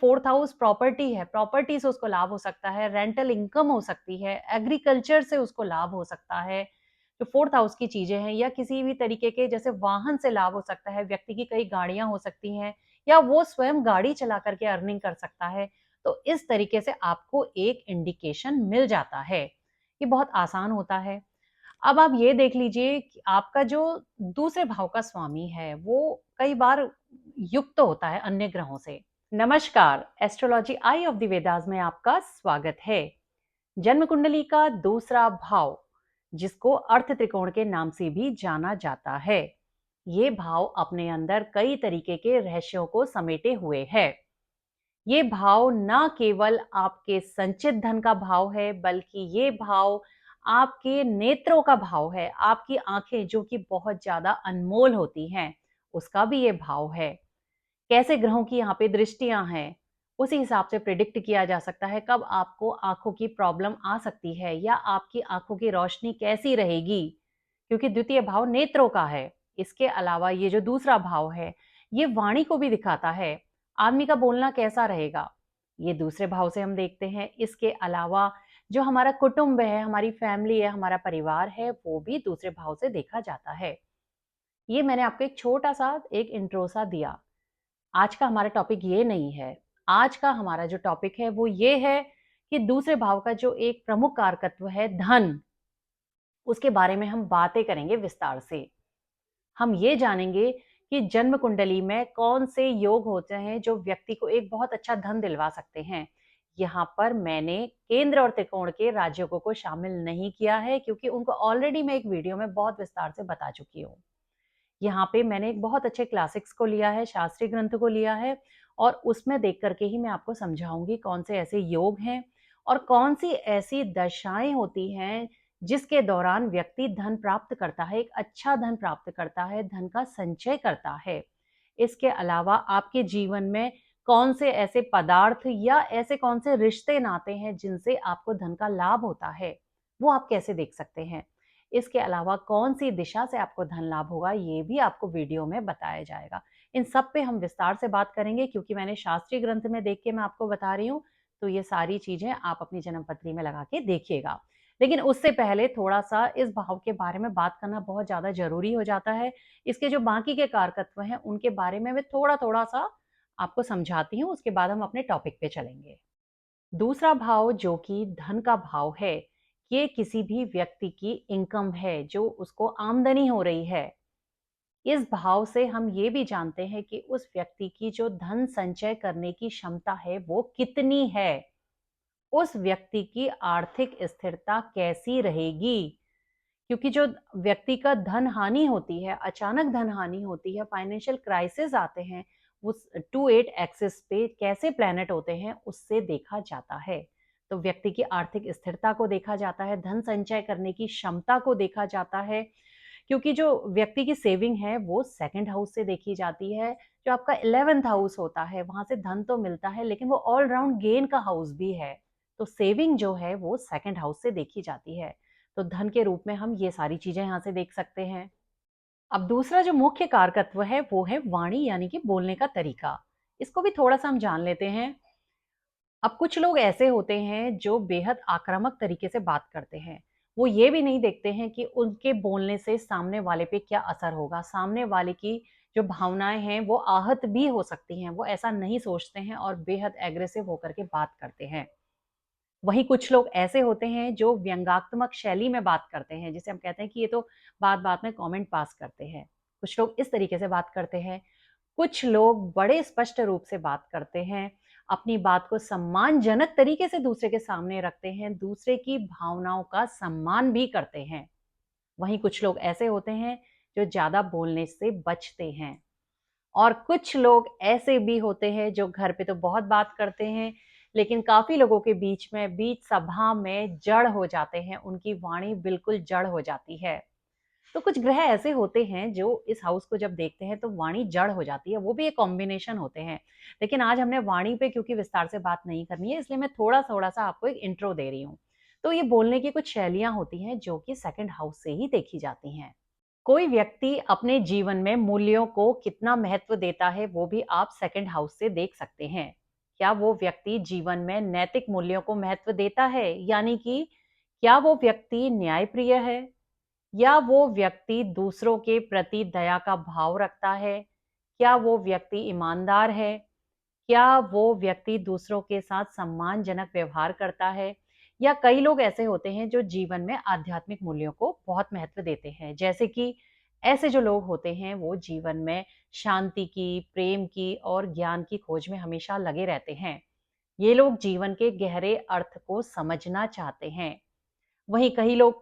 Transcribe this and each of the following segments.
Fourth house property है, property से उसको लाभ हो सकता है, रेंटल इनकम हो सकती है, एग्रीकल्चर से उसको लाभ हो सकता है। जो फोर्थ हाउस की चीजें हैं, या किसी भी तरीके के जैसे वाहन से लाभ हो सकता है, व्यक्ति की कई गाड़ियां हो सकती हैं, या वो स्वयं गाड़ी चला करके अर्निंग कर सकता है। तो इस तरीके से आपको एक इंडिकेशन मिल जाता है। ये बहुत आसान होता है। अब आप ये देख लीजिए कि आपका जो दूसरे भाव का स्वामी है, वो कई बार युक्त होता है अन्य ग्रहों से। नमस्कार, astrology I of the Vedas में आपका स्वागत है। जन्म कुंडली का दूसरा भाव, जिसको अर्थ त्रिकोण के नाम से भी जाना जाता है, ये भाव अपने अंदर कई तरीके के रहस्यों को समेटे हुए है। ये भाव न केवल आपके संचित धन का भाव है, बल्कि ये भाव आपके नेत्रों का भाव है। आपकी आंखें जो कि बहुत ज्यादा अनमोल होती हैं, उसका भी ये भाव है। कैसे ग्रहों की यहाँ पे दृष्टियां हैं, उसी हिसाब से प्रिडिक्ट किया जा सकता है कब आपको आंखों की प्रॉब्लम आ सकती है, या आपकी आंखों की रोशनी कैसी रहेगी, क्योंकि द्वितीय भाव नेत्रों का है। इसके अलावा ये जो दूसरा भाव है, ये वाणी को भी दिखाता है। आदमी का बोलना कैसा रहेगा, ये दूसरे भाव से हम देखते हैं। इसके अलावा जो हमारा कुटुंब है, हमारी फैमिली है, हमारा परिवार है, वो भी दूसरे भाव से देखा जाता है। ये मैंने आपको एक छोटा सा एक इंट्रो सा दिया। आज का हमारा टॉपिक ये नहीं है। आज का हमारा जो टॉपिक है वो ये है कि दूसरे भाव का जो एक प्रमुख कारकत्व है धन, उसके बारे में हम बातें करेंगे विस्तार से। हम ये जानेंगे कि जन्म कुंडली में कौन से योग होते हैं जो व्यक्ति को एक बहुत अच्छा धन दिलवा सकते हैं। यहाँ पर मैंने केंद्र और त्रिकोण के राजयोगों को शामिल नहीं किया है, क्योंकि उनको ऑलरेडी मैं एक वीडियो में बहुत विस्तार से बता चुकी हूँ। यहाँ पे मैंने एक बहुत अच्छे क्लासिक्स को लिया है, शास्त्रीय ग्रंथ को लिया है, और उसमें देख करके ही मैं आपको समझाऊंगी कौन से ऐसे योग हैं और कौन सी ऐसी दशाएं होती हैं जिसके दौरान व्यक्ति धन प्राप्त करता है, एक अच्छा धन प्राप्त करता है, धन का संचय करता है। इसके अलावा आपके जीवन में कौन से ऐसे पदार्थ या ऐसे कौन से रिश्ते नाते हैं जिनसे आपको धन का लाभ होता है, वो आप कैसे देख सकते हैं। इसके अलावा कौन सी दिशा से आपको धन लाभ होगा, ये भी आपको वीडियो में बताया जाएगा। इन सब पे हम विस्तार से बात करेंगे, क्योंकि मैंने शास्त्रीय ग्रंथ में देख के मैं आपको बता रही हूँ। तो ये सारी चीजें आप अपनी जन्म पत्री में लगा के देखिएगा। लेकिन उससे पहले थोड़ा सा इस भाव के बारे में बात करना बहुत ज्यादा जरूरी हो जाता है। इसके जो बाकी के कारकत्व हैं उनके बारे में मैं थोड़ा थोड़ा सा आपको समझाती हूँ, उसके बाद हम अपने टॉपिक पे चलेंगे। दूसरा भाव जो कि धन का भाव है, ये किसी भी व्यक्ति की इनकम है, जो उसको आमदनी हो रही है। इस भाव से हम ये भी जानते हैं कि उस व्यक्ति की जो धन संचय करने की क्षमता है वो कितनी है, उस व्यक्ति की आर्थिक स्थिरता कैसी रहेगी। क्योंकि जो व्यक्ति का धन हानि होती है, अचानक धन हानि होती है, फाइनेंशियल क्राइसिस आते हैं, वो 2-8 एक्सिस पे कैसे प्लैनेट होते हैं उससे देखा जाता है। तो व्यक्ति की आर्थिक स्थिरता को देखा जाता है, धन संचय करने की क्षमता को देखा जाता है। क्योंकि जो व्यक्ति की सेविंग है वो सेकंड हाउस से देखी जाती है। जो आपका 11th हाउस होता है, वहां से धन तो मिलता है, लेकिन वो ऑल राउंड गेन का हाउस भी है। तो सेविंग जो है वो सेकंड हाउस से देखी जाती है। तो धन के रूप में हम ये सारी चीजें यहाँ से देख सकते हैं। अब दूसरा जो मुख्य कारकत्व है वो है वाणी, यानी कि बोलने का तरीका। इसको भी थोड़ा सा हम जान लेते हैं। अब कुछ लोग ऐसे होते हैं जो बेहद आक्रामक तरीके से बात करते हैं। वो ये भी नहीं देखते हैं कि उनके बोलने से सामने वाले पे क्या असर होगा, सामने वाले की जो भावनाएं हैं वो आहत भी हो सकती हैं। वो ऐसा नहीं सोचते हैं और बेहद एग्रेसिव होकर के बात करते हैं। वहीं कुछ लोग ऐसे होते हैं जो व्यंग्यात्मक शैली में बात करते हैं, जिसे हम कहते हैं कि ये तो बात बात में कमेंट पास करते हैं। कुछ लोग इस तरीके से बात करते हैं। कुछ लोग बड़े स्पष्ट रूप से बात करते हैं, अपनी बात को सम्मानजनक तरीके से दूसरे के सामने रखते हैं, दूसरे की भावनाओं का सम्मान भी करते हैं। वहीं कुछ लोग ऐसे होते हैं जो ज्यादा बोलने से बचते हैं। और कुछ लोग ऐसे भी होते हैं जो घर पे तो बहुत बात करते हैं, लेकिन काफी लोगों के बीच में, बीच सभा में जड़ हो जाते हैं, उनकी वाणी बिल्कुल जड़ हो जाती है। तो कुछ ग्रह ऐसे होते हैं जो इस हाउस को जब देखते हैं तो वाणी जड़ हो जाती है, वो भी एक कॉम्बिनेशन होते हैं। लेकिन आज हमने वाणी पे क्योंकि विस्तार से बात नहीं करनी है, इसलिए मैं थोड़ा थोड़ा सा आपको एक इंट्रो दे रही हूँ। तो ये बोलने की कुछ शैलियां होती हैं जो कि सेकंड हाउस से ही देखी जाती हैं। कोई व्यक्ति अपने जीवन में मूल्यों को कितना महत्व देता है वो भी आप सेकंड हाउस से देख सकते हैं। क्या वो व्यक्ति जीवन में नैतिक मूल्यों को महत्व देता है, यानी कि क्या वो व्यक्ति न्यायप्रिय है, या वो व्यक्ति दूसरों के प्रति दया का भाव रखता है, क्या वो व्यक्ति ईमानदार है, क्या वो व्यक्ति दूसरों के साथ सम्मानजनक व्यवहार करता है। या कई लोग ऐसे होते हैं जो जीवन में आध्यात्मिक मूल्यों को बहुत महत्व देते हैं, जैसे कि ऐसे जो लोग होते हैं वो जीवन में शांति की, प्रेम की और ज्ञान की खोज में हमेशा लगे रहते हैं। ये लोग जीवन के गहरे अर्थ को समझना चाहते हैं। वहीं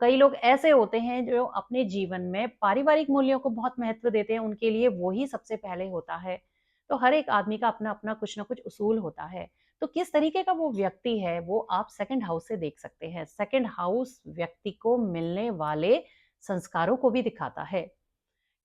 कई लोग ऐसे होते हैं जो अपने जीवन में पारिवारिक मूल्यों को बहुत महत्व देते हैं, उनके लिए वो ही सबसे पहले होता है। तो हर एक आदमी का अपना-अपना कुछ ना कुछ उसूल होता है। तो किस तरीके का वो व्यक्ति है, वो आप सेकंड हाउस से देख सकते हैं। सेकंड हाउस व्यक्ति को मिलने वाले संस्कारों को भी दिखाता है।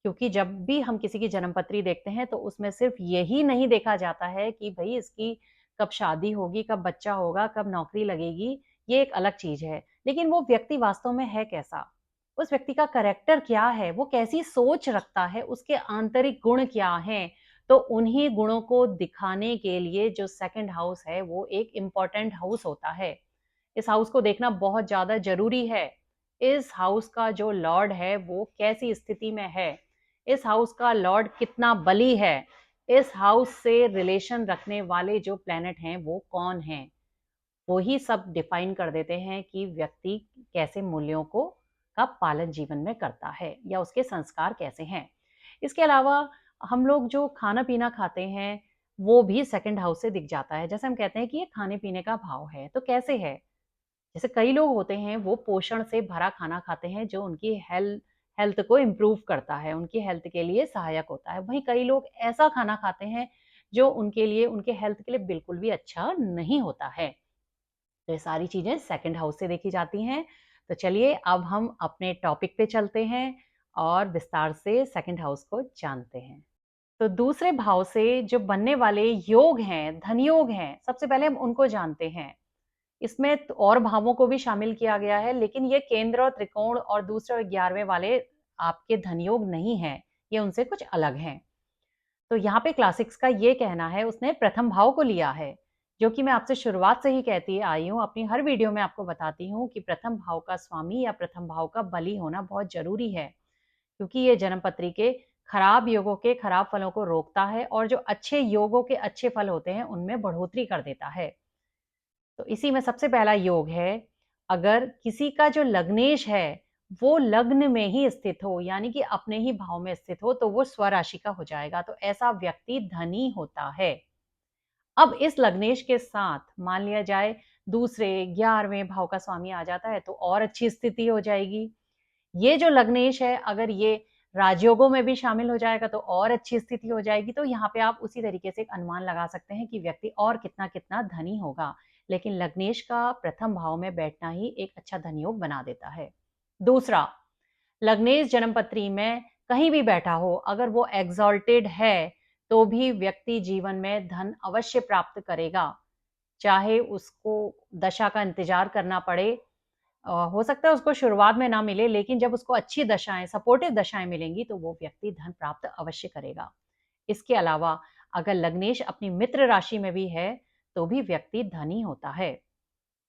क्योंकि जब भी हम किसी की जन्मपत्री देखते हैं तो उसमें सिर्फ यही नहीं देखा जाता है कि भई इसकी कब शादी होगी, कब बच्चा होगा, कब नौकरी लगेगी, ये एक अलग चीज़ है। लेकिन वो व्यक्ति वास्तव में है कैसा? उस व्यक्ति का कैरेक्टर क्या है? वो कैसी सोच रखता है? उसके आंतरिक गुण क्या हैं? तो उन्हीं गुणों को दिखाने के लिए जो सेकंड हाउस है, वो एक इम्पोर्टेंट हाउस होता है। इस हाउस को देखना बहुत ज़्यादा ज़रूरी है। इस हाउस का जो लॉर्ड है, वो कैसी स्थिति में है? इस हाउस का लॉर्ड कितना बली है? इस हाउस से रिलेशन रखने वाले जो प्लैनेट हैं, वो कौन हैं? वो ही सब डिफाइन कर देते हैं कि व्यक्ति कैसे मूल्यों को का पालन जीवन में करता है या उसके संस्कार कैसे हैं। इसके अलावा हम लोग जो खाना-पीना खाते हैं, वो भी सेकंड हाउस से दिख जाता है। जैसे हम कहते हैं कि ये खाने-पीने का भाव है, तो कैसे है? जैसे कई लोग होते हैं वो पोषण से भरा खाना खाते हैं जो उनकी हेल्थ को इम्प्रूव करता है, उनकी हेल्थ के लिए सहायक होता है। वहीं कई लोग ऐसा खाना खाते हैं जो उनके लिए, उनके हेल्थ के लिए बिल्कुल भी अच्छा नहीं होता है। तो ये सारी चीज़ें सेकंड हाउस से देखी जाती हैं। तो चलिए अब हम अपने टॉपिक पे चलते हैं और विस्तार से सेकंड हाउस को जानते हैं। तो दूसरे भाव से जो बनने वाले योग हैं, धन योग हैं, सबसे पहले हम उनको जानते हैं। इसमें और भावों को भी शामिल किया गया है, लेकिन ये केंद्र और त्रिकोण और दूसरे और 11वें वाले आपके धन योग नहीं हैं, ये उनसे कुछ अलग हैं। तो यहाँ पे क्लासिक्स का ये कहना है, उसने प्रथम भाव को लिया है, जो कि मैं आपसे शुरुआत से ही कहती आई हूँ, अपनी हर वीडियो में आपको बताती हूँ कि प्रथम भाव का स्वामी या प्रथम भाव का बली होना बहुत ज़रूरी है, क्योंकि ये जन्मपत्री के खराब योगों के खराब फलों को रोकता है और जो अच्छे योगों के अच्छे फल होते हैं, उनमें बढ़ोतरी कर देता है। तो इसी में सबसे पहला योग है, अगर किसी का जो लग्नेश है, वो लग्न में ही स्थित हो, यानी कि अपने ही भाव में स्थित हो, तो वो स्वराशि का हो जाएगा, तो ऐसा व्यक्ति धनी होता है। अब इस लग्नेश के साथ मान लिया जाए दूसरे 11वें भाव का स्वामी आ जाता है, तो और अच्छी स्थिति हो जाएगी। ये जो लग्नेश है, अगर ये राजयोगों में भी शामिल हो जाएगा तो और अच्छी स्थिति हो जाएगी। तो यहाँ पे आप उसी तरीके से एक अनुमान लगा सकते हैं कि व्यक्ति और कितना-कितना धनी होगा। लेकिन लग्नेश का प्रथम भाव में बैठना ही एक अच्छा धन योग बना देता है। दूसरा, लग्नेश जन्मपत्री में कहीं भी बैठा हो, अगर वो एक्सॉल्टेड है, तो भी व्यक्ति जीवन में धन अवश्य प्राप्त करेगा। चाहे उसको दशा का इंतज़ार करना पड़े, हो सकता है उसको शुरुआत में ना मिले, लेकिन जब उसको अच्छी दशाएँ, सपोर्टिव दशाएँ मिलेंगी, तो वो व्यक्ति धन प्राप्त अवश्य करेगा। इसके अलावा अगर लग्नेश अपनी मित्र राशि में भी है, तो भी व्यक्ति धनी होता है।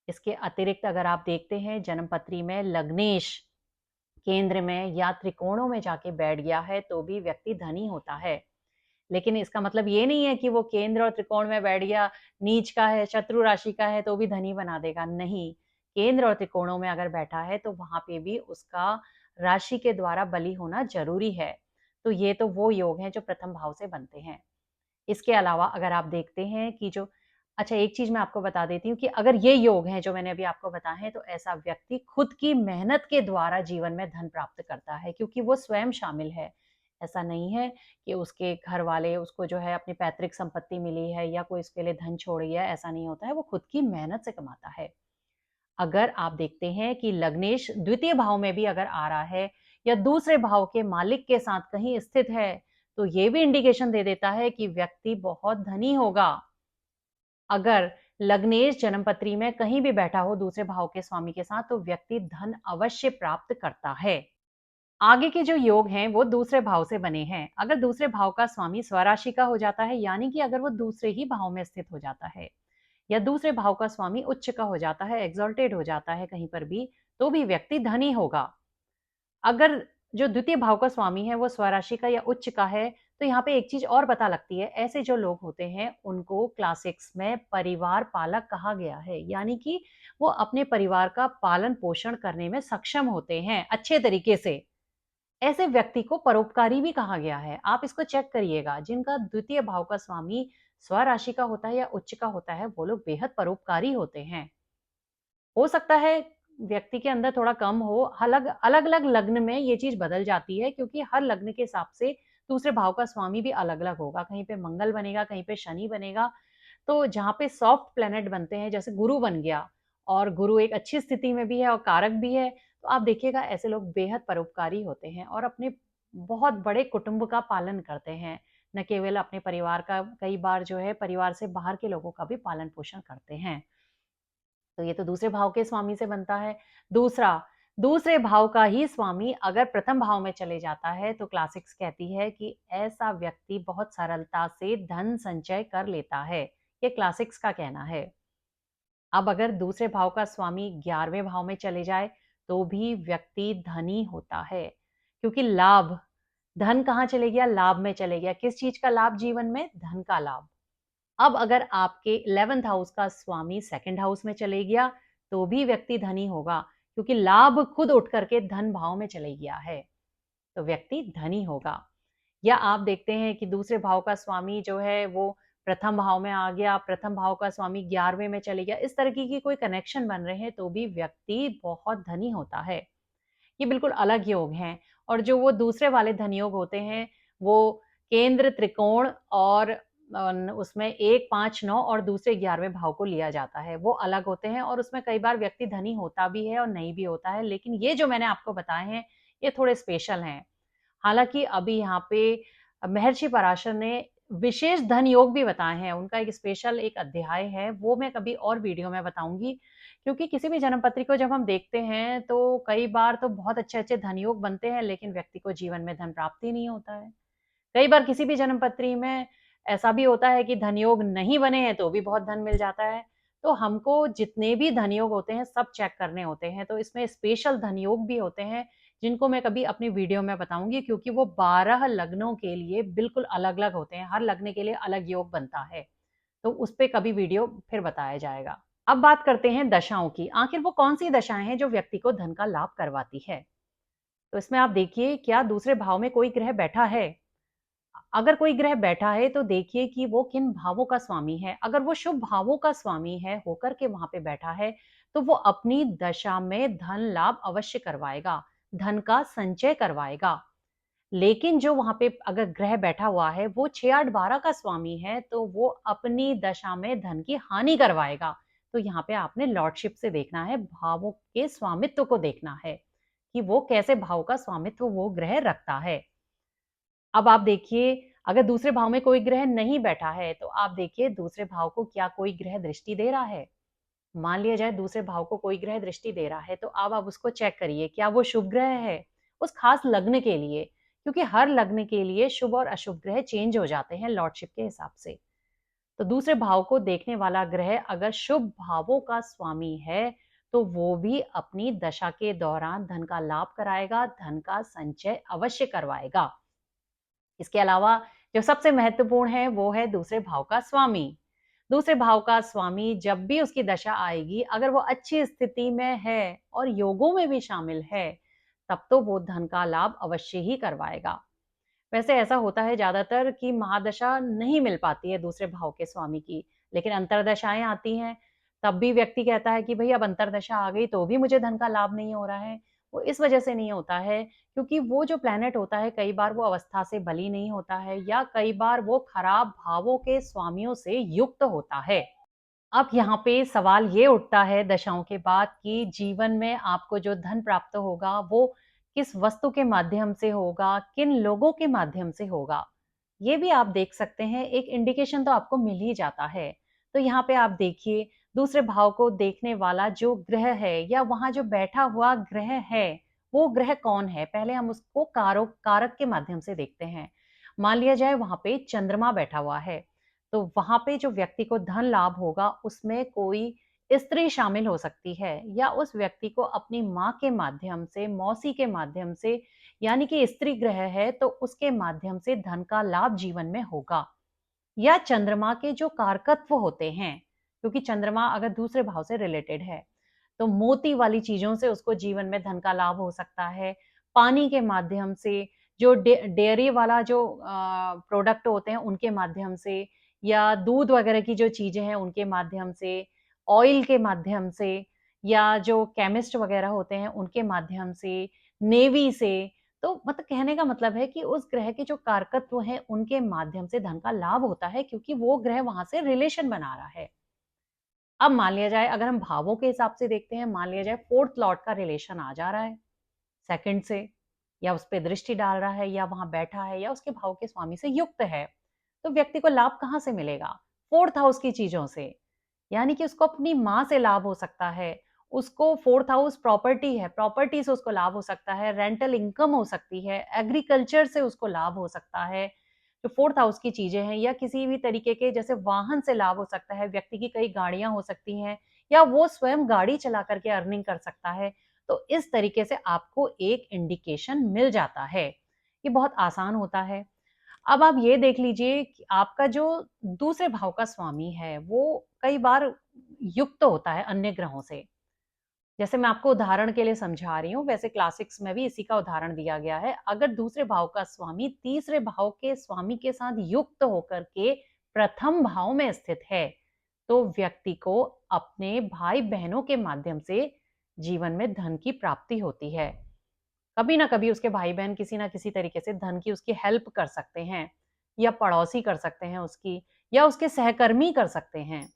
इसके अतिरिक्त अगर आप देखते हैं जन्मपत्री में लग्नेश केंद्र में या त्रिकोणों में जाके बैठ गया है, तो भी व्यक्ति धनी होता है। लेकिन इसका मतलब ये नहीं है कि वो केंद्र और त्रिकोण में बैठ गया, नीच का है, शत्रु राशि का है, तो भी धनी बना देगा, नहीं। केंद्र और त्रिकोणों में अगर बैठा है, तो वहाँ पे भी उसका राशि के द्वारा बली होना ज़रूरी है। तो ये तो वो योग हैं जो प्रथम भाव से बनते हैं। इसके अलावा अगर आप देखते हैं कि जो अच्छा एक चीज़ मैं आपको बता देती हूँ कि अगर ये योग हैं जो मैंने अभी आपको बताए हैं, तो ऐसा व्यक्ति खुद की मेहनत के द्वारा जीवन में धन प्राप्त करता है, क्योंकि वो स्वयं शामिल है। ऐसा नहीं है कि उसके घर वाले उसको जो है अपनी पैतृक संपत्ति मिली है या कोई इसके लिए धन छोड़ गया, ऐसा नहीं होता है, वो खुद की मेहनत से कमाता है। अगर आप देखते हैं कि लग्नेश द्वितीय भाव में भी अगर आ रहा है या दूसरे भाव के मालिक के साथ कहीं स्थित है, तो ये भी इंडिकेशन दे देता है कि व्यक्ति बहुत धनी होगा। अगर लग्नेश जन्मपत्री में कहीं भी बैठा हो दूसरे भाव के स्वामी के साथ, तो व्यक्ति धन अवश्य प्राप्त करता है। आगे के जो योग हैं वो दूसरे भाव से बने हैं। अगर दूसरे भाव का स्वामी स्वराशि का हो जाता है, यानी कि अगर वो दूसरे ही भाव में स्थित हो जाता है, या दूसरे भाव का स्वामी उच्च का हो जाता है, एक्सॉल्टेड हो जाता है कहीं पर भी, तो भी व्यक्ति धनी होगा। अगर जो द्वितीय भाव का स्वामी है वो स्वराशि का या उच्च का है, तो यहाँ पे एक चीज और पता लगती है, ऐसे जो लोग होते हैं उनको क्लासिक्स में परिवार पालक कहा गया है, यानी कि वो अपने परिवार का पालन पोषण करने में सक्षम होते हैं अच्छे तरीके से। ऐसे व्यक्ति को परोपकारी भी कहा गया है। आप इसको चेक करिएगा, जिनका द्वितीय भाव का स्वामी स्वराशि का होता है या उच्च का होता है, वो लोग बेहद परोपकारी होते हैं। हो सकता है व्यक्ति के अंदर थोड़ा कम हो, अलग-अलग लग्न में ये चीज़ बदल जाती है, क्योंकि हर लग्न के हिसाब से दूसरे भाव का स्वामी भी अलग-अलग होगा। कहीं पे मंगल बनेगा, कहीं पे शनि बनेगा। तो जहाँ पे सॉफ्ट प्लैनेट बनते हैं, जैसे गुरु बन गया और गुरु एक अच्छी स्थिति में भी है और कारक भी है, तो आप देखिएगा ऐसे लोग बेहद परोपकारी होते हैं और अपने बहुत बड़े कुटुंब का पालन करते हैं। न केवल अपने परिवार का, कई बार जो है परिवार से बाहर के लोगों का भी पालन-पोषण करते हैं। तो ये तो दूसरे भाव के स्वामी से बनता है। दूसरा, दूसरे भाव का ही स्वामी अगर प्रथम भाव में चले जाता है, तो क्लासिक्स कहती है कि ऐसा व्यक्ति बहुत सरलता से धन संचय कर लेता है। ये क्लासिक्स का कहना है। अब अगर दूसरे भाव का स्वामी 11वें भाव में चले जाए, तो भी व्यक्ति धनी होता है, क्योंकि लाभ, धन कहाँ चले गया? लाभ में चले गया। किस चीज का लाभ जीवन में? धन का लाभ। अब अगर आपके 11th हाउस का स्वामी सेकंड हाउस में चले गया, तो भी व्यक्ति धनी होगा, क्योंकि लाभ खुद उठ करके धन भाव में चले गया है, तो व्यक्ति धनी होगा। या आप देखते हैं कि दूसरे भाव का स्वामी जो है वो प्रथम भाव में आ गया, प्रथम भाव का स्वामी 11वें में चले गया, इस तरह की कोई कनेक्शन बन रहे हैं, तो भी व्यक्ति बहुत धनी होता है। ये बिल्कुल अलग योग हैं। और जो वो दूसरे वाले धन योग होते हैं, वो केंद्र त्रिकोण और उसमें 1, 5, 9 और दूसरे 11वें भाव को लिया जाता है, वो अलग होते हैं और उसमें कई बार व्यक्ति धनी होता भी है और नहीं भी होता है, लेकिन ये जो मैंने आपको बताए हैं, ये थोड़े स्पेशल हैं। हालाँकि अभी यहाँ पे महर्षि पराशर ने विशेष धन योग भी बताए हैं, उनका एक स्पेशल एक अध्याय है, वो मैं कभी और वीडियो में बताऊँगी। क्योंकि किसी भी जन्म पत्री को जब हम देखते हैं, तो कई बार तो बहुत अच्छे-अच्छे धन योग बनते हैं, लेकिन व्यक्ति को जीवन में धन प्राप्ति नहीं होता है। कई बार किसी भी जन्म पत्री में ऐसा भी होता है कि धन योग नहीं बने हैं, तो भी बहुत धन मिल जाता है। तो हमको जितने भी धन योग होते हैं, सब चेक करने होते हैं। तो इसमें स्पेशल धन योग भी होते हैं, जिनको मैं कभी अपनी वीडियो में बताऊँगी, क्योंकि वो 12 लग्नों के लिए बिल्कुल अलग-अलग होते हैं। हर लग्न के लिए अलग योग बनता है। तो उस पे कभी वीडियो फिर बताया जाएगा। अब बात करते हैं दशाओं की। आखिर वो कौन-सी दशाएँ हैं जो व्यक्ति को धन का लाभ करवाती है? तो इसमें आप देखिए, क्या दूसरे भाव में कोई ग्रह बैठा है? अगर कोई ग्रह बैठा है, तो देखिए कि वो किन भावों का स्वामी है। अगर वो शुभ भावों का स्वामी है, होकर के वहाँ पे बैठा है, तो वो अपनी दशा में धन लाभ अवश्य करवाएगा, धन का संचय करवाएगा। लेकिन जो वहाँ पे अगर ग्रह बैठा हुआ है, वो 6, 8, 12 का स्वामी है, तो वो अपनी दशा में धन की हानि करवाएगा। तो यहाँ पे आपने लॉर्डशिप से देखना है, भावों के स्वामित्व को देखना है, कि वो कैसे भाव का स्वामित्व वो ग्रह रखता है। अब आप देखिए, अगर दूसरे भाव में कोई ग्रह नहीं बैठा है, तो आप देखिए दूसरे भाव को क्या कोई ग्रह दृष्टि दे रहा है? मान लिया जाए दूसरे भाव को कोई ग्रह दृष्टि दे रहा है, तो अब आप उसको चेक करिए, क्या वो शुभ ग्रह है? उस खास लग्न के लिए, क्योंकि हर लग्न के लिए शुभ और अशुभ ग्रह चेंज हो जाते हैं लॉर्डशिप के हिसाब से। तो दूसरे भाव को देखने वाला ग्रह अगर शुभ भावों का स्वामी है, तो वो भी अपनी दशा के दौरान धन का लाभ कराएगा, धन का संचय अवश्य करवाएगा। इसके अलावा जो सबसे महत्वपूर्ण है, वो है दूसरे भाव का स्वामी। दूसरे भाव का स्वामी जब भी उसकी दशा आएगी, अगर वो अच्छी स्थिति में है और योगों में भी शामिल है, तब तो वो धन का लाभ अवश्य ही करवाएगा। वैसे ऐसा होता है ज़्यादातर कि महादशा नहीं मिल पाती है दूसरे भाव के स्वामी की, लेकिन अंतर्दशाएँ आती हैं, तब भी व्यक्ति कहता है कि भई अब अंतर्दशा आ गई तो भी मुझे धन का लाभ नहीं हो रहा है। वो इस वजह से नहीं होता है, क्योंकि वो जो प्लैनेट होता है, कई बार वो अवस्था से बली नहीं होता है, या कई बार वो खराब भावों के स्वामियों से युक्त होता है। अब यहाँ पे सवाल ये उठता है दशाओं के बाद कि जीवन में आपको जो धन प्राप्त होगा, वो किस वस्तु के माध्यम से होगा, किन लोगों के माध्यम से होगा। ये भी आप देख सकते हैं, एक इंडिकेशन तो आपको मिल ही जाता है। तो यहाँ पे आप देखिए, दूसरे भाव को देखने वाला जो ग्रह है या वहाँ जो बैठा हुआ ग्रह है, वो ग्रह कौन है? पहले हम उसको कारक के माध्यम से देखते हैं। मान लिया जाए वहाँ पे चंद्रमा बैठा हुआ है। तो वहां पे जो व्यक्ति को धन लाभ होगा उसमें कोई स्त्री शामिल हो सकती है, या उस व्यक्ति को अपनी माँ के माध्यम से, मौसी के माध्यम से, यानी कि स्त्री ग्रह है तो उसके माध्यम से धन का लाभ जीवन में होगा। या चंद्रमा के जो कारकत्व होते हैं, क्योंकि चंद्रमा अगर दूसरे भाव से रिलेटेड है तो मोती वाली चीजों से उसको जीवन में धन का लाभ हो सकता है। पानी के माध्यम से, जो डेयरी वाला जो प्रोडक्ट होते हैं उनके माध्यम से, या दूध वगैरह की जो चीजें हैं उनके माध्यम से, ऑयल के माध्यम से, या जो केमिस्ट वगैरह होते हैं उनके माध्यम से, नेवी से। तो मतलब कहने का मतलब है कि उस ग्रह के जो कारकत्व हैं उनके माध्यम से धन का लाभ होता है, क्योंकि वो ग्रह वहां से रिलेशन बना रहा है। अब मान लिया जाए, अगर हम भावों के हिसाब से देखते हैं, मान लिया जाए फोर्थ लॉर्ड का रिलेशन आ जा रहा है सेकंड से, या उस पर दृष्टि डाल रहा है, या वहां बैठा है, या उसके भाव के स्वामी से युक्त है, तो व्यक्ति को लाभ कहां से मिलेगा? फोर्थ हाउस की चीजों से। यानी कि उसको अपनी माँ से लाभ हो सकता है, उसको फोर्थ हाउस प्रॉपर्टी है, प्रॉपर्टी से उसको लाभ हो सकता है, रेंटल इनकम हो सकती है, एग्रीकल्चर से उसको लाभ हो सकता है, जो फोर्थ हाउस की चीजें हैं, या किसी भी तरीके के जैसे वाहन से लाभ हो सकता है, व्यक्ति की कई गाड़ियां हो सकती हैं, या वो स्वयं गाड़ी चला करके अर्निंग कर सकता है। तो इस तरीके से आपको एक इंडिकेशन मिल जाता है। ये बहुत आसान होता है। अब आप ये देख लीजिए कि आपका जो दूसरे भाव का स्वामी है वो कई बार युक्त होता है अन्य ग्रहों से। जैसे मैं आपको उदाहरण के लिए समझा रही हूँ, वैसे क्लासिक्स में भी इसी का उदाहरण दिया गया है। अगर दूसरे भाव का स्वामी तीसरे भाव के स्वामी के साथ युक्त होकर के प्रथम भाव में स्थित है, तो व्यक्ति को अपने भाई बहनों के माध्यम से जीवन में धन की प्राप्ति होती है। कभी ना कभी उसके भाई बहन किसी ना किसी तरीके से धन की उसकी हेल्प कर सकते हैं, या पड़ोसी कर सकते हैं उसकी, या उसके सहकर्मी कर सकते हैं,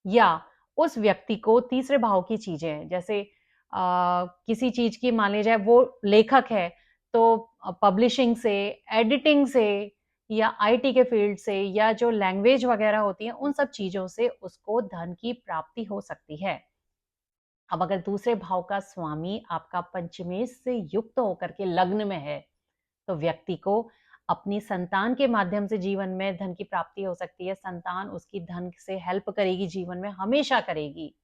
या उस व्यक्ति को तीसरे भाव की चीजें, जैसे किसी चीज की मान ली जाए वो लेखक है, तो पब्लिशिंग से, एडिटिंग से, या आईटी के फील्ड से, या जो लैंग्वेज वगैरह होती है उन सब चीजों से उसको धन की प्राप्ति हो सकती है। अब अगर दूसरे भाव का स्वामी आपका पंचमेश से युक्त होकर के लग्न में है, तो व्यक्ति को अपनी संतान के माध्यम से जीवन में धन की प्राप्ति हो सकती है। संतान उसकी धन से हेल्प करेगी, जीवन में हमेशा करेगी,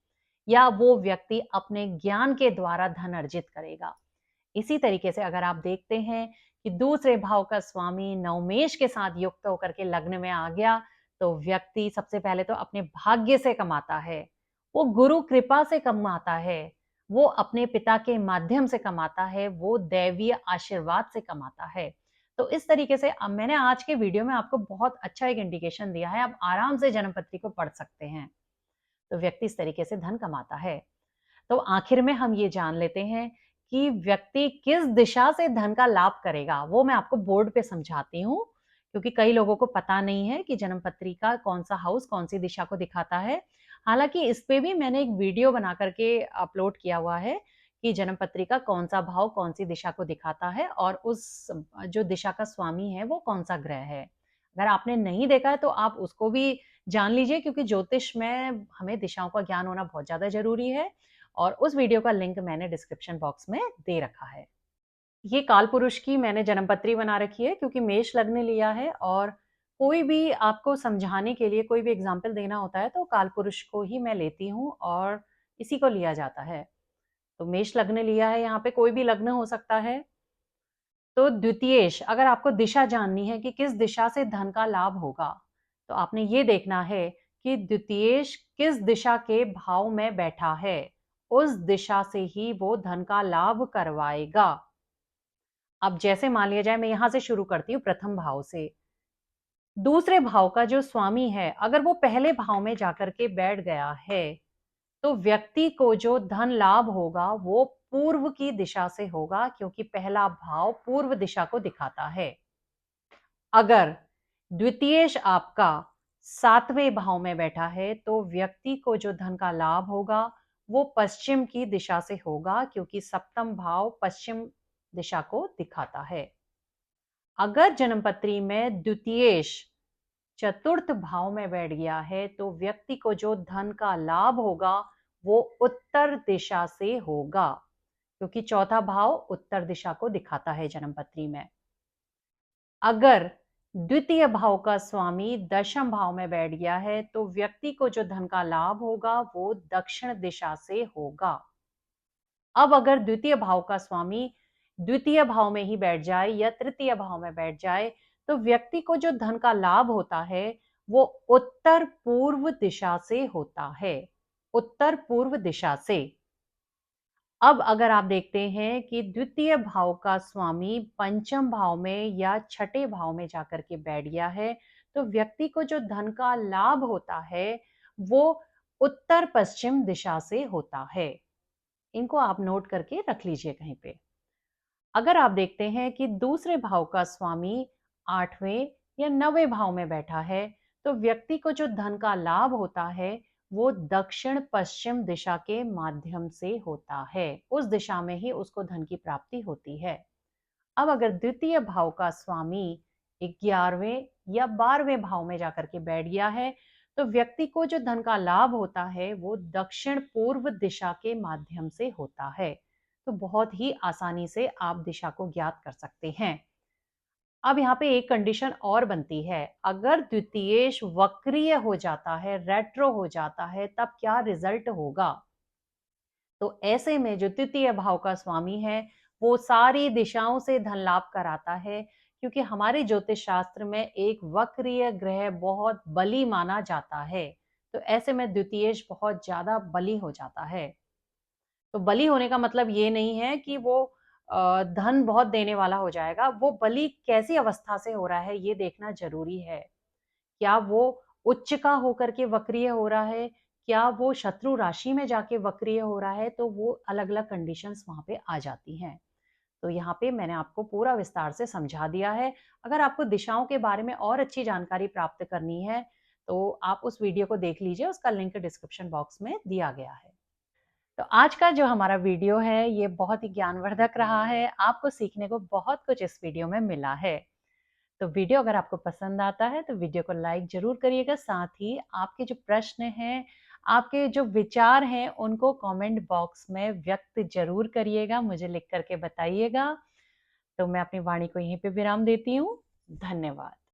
या वो व्यक्ति अपने ज्ञान के द्वारा धन अर्जित करेगा। इसी तरीके से अगर आप देखते हैं कि दूसरे भाव का स्वामी नवमेश के साथ युक्त होकर के लग्न में आ गया, तो व्यक्ति सबसे पहले तो अपने भाग्य से कमाता है, वो गुरु कृपा से कमाता है, वो अपने पिता के माध्यम से कमाता है, वो दैवीय आशीर्वाद से कमाता है। तो इस तरीके से अब मैंने आज के वीडियो में आपको बहुत अच्छा एक इंडिकेशन दिया है। आप आराम से जन्मपत्री को पढ़ सकते हैं। तो व्यक्ति इस तरीके से धन कमाता है। तो आखिर में हम ये जान लेते हैं कि व्यक्ति किस दिशा से धन का लाभ करेगा। वो मैं आपको बोर्ड पे समझाती हूँ, क्योंकि कई लोगों को पता नहीं है कि जन्म पत्री का कौन सा हाउस कौन सी दिशा को दिखाता है। हालांकि इस पे भी मैंने एक वीडियो बना करके अपलोड किया हुआ है कि जन्म पत्री का कौन सा भाव कौन सी दिशा को दिखाता है, और उस जो दिशा का स्वामी है वो कौन सा ग्रह है। अगर आपने नहीं देखा है तो आप उसको भी जान लीजिए, क्योंकि ज्योतिष में हमें दिशाओं का ज्ञान होना बहुत ज्यादा जरूरी है। और उस वीडियो का लिंक मैंने डिस्क्रिप्शन बॉक्स में दे रखा है। ये काल पुरुष की मैंने जन्मपत्री बना रखी है, क्योंकि मेष लग्न लिया है, और कोई भी आपको समझाने के लिए कोई भी एग्जाम्पल देना होता है तो काल पुरुष को ही मैं लेती हूँ और इसी को लिया जाता है। तो मेष लग्न लिया है, यहाँ पे कोई भी लग्न हो सकता है। तो द्वितीयेश, अगर आपको दिशा जाननी है कि किस दिशा से धन का लाभ होगा, तो आपने ये देखना है कि द्वितीयेश किस दिशा के भाव में बैठा है, उस दिशा से ही वो धन का लाभ करवाएगा। अब जैसे मान लिया जाए, मैं यहां से शुरू करती हूँ प्रथम भाव से। दूसरे भाव का जो स्वामी है अगर वो पहले भाव में जाकर के बैठ गया है, तो व्यक्ति को जो धन लाभ होगा वो पूर्व की दिशा से होगा, क्योंकि पहला भाव पूर्व दिशा को दिखाता है। अगर द्वितीयेश आपका सातवें भाव में बैठा है, तो व्यक्ति को जो धन का लाभ होगा वो पश्चिम की दिशा से होगा, क्योंकि सप्तम भाव पश्चिम दिशा को दिखाता है। अगर जन्मपत्री में द्वितीयेश चतुर्थ भाव में बैठ गया है, तो व्यक्ति को जो धन का लाभ होगा वो उत्तर दिशा से होगा, क्योंकि चौथा भाव उत्तर दिशा को दिखाता है जन्मपत्री में। अगर द्वितीय भाव का स्वामी दशम भाव में बैठ गया है, तो व्यक्ति को जो धन का लाभ होगा वो दक्षिण दिशा से होगा। अब अगर द्वितीय भाव का स्वामी द्वितीय भाव में ही बैठ जाए या तृतीय भाव में बैठ जाए, तो व्यक्ति को जो धन का लाभ होता है वो उत्तर पूर्व दिशा से होता है। उत्तर पूर्व दिशा से। अब अगर आप देखते हैं कि द्वितीय भाव का स्वामी पंचम भाव में या छठे भाव में जाकर के बैठ गया है, तो व्यक्ति को जो धन का लाभ होता है वो उत्तर पश्चिम दिशा से होता है। इनको आप नोट करके रख लीजिए कहीं पे। अगर आप देखते हैं कि दूसरे भाव का स्वामी आठवें या नवें भाव में बैठा है, तो व्यक्ति को जो धन का लाभ होता है वो दक्षिण पश्चिम दिशा के माध्यम से होता है। उस दिशा में ही उसको धन की प्राप्ति होती है। अब अगर द्वितीय भाव का स्वामी 11वें या 12वें भाव में जाकर के बैठ गया है, तो व्यक्ति को जो धन का लाभ होता है वो दक्षिण पूर्व दिशा के माध्यम से होता है। तो बहुत ही आसानी से आप दिशा को ज्ञात कर सकते हैं। अब यहाँ पे एक कंडीशन और बनती है, अगर द्वितीयेश वक्रीय हो जाता है, रेट्रो हो जाता है, तब क्या रिजल्ट होगा? तो ऐसे में जो तृतीय भाव का स्वामी है वो सारी दिशाओं से धन लाभ कराता है, क्योंकि हमारे ज्योतिष शास्त्र में एक वक्रीय ग्रह बहुत बली माना जाता है। तो ऐसे में द्वितीयेश बहुत ज्यादा बली हो जाता है। तो बली होने का मतलब ये नहीं है कि वो धन बहुत देने वाला हो जाएगा। वो बली कैसी अवस्था से हो रहा है ये देखना जरूरी है। क्या वो उच्च का होकर के वक्रीय हो रहा है, क्या वो शत्रु राशि में जाके वक्रीय हो रहा है, तो वो अलग अलग कंडीशंस वहां पे आ जाती हैं। तो यहाँ पे मैंने आपको पूरा विस्तार से समझा दिया है। अगर आपको दिशाओं के बारे में और अच्छी जानकारी प्राप्त करनी है तो आप उस वीडियो को देख लीजिए, उसका लिंक डिस्क्रिप्शन बॉक्स में दिया गया है। तो आज का जो हमारा वीडियो है ये बहुत ही ज्ञानवर्धक रहा है। आपको सीखने को बहुत कुछ इस वीडियो में मिला है। तो वीडियो अगर आपको पसंद आता है तो वीडियो को लाइक जरूर करिएगा। साथ ही आपके जो प्रश्न हैं, आपके जो विचार हैं, उनको कमेंट बॉक्स में व्यक्त जरूर करिएगा, मुझे लिख करके बताइएगा। तो मैं अपनी वाणी को यहीं पे विराम देती हूँ। धन्यवाद।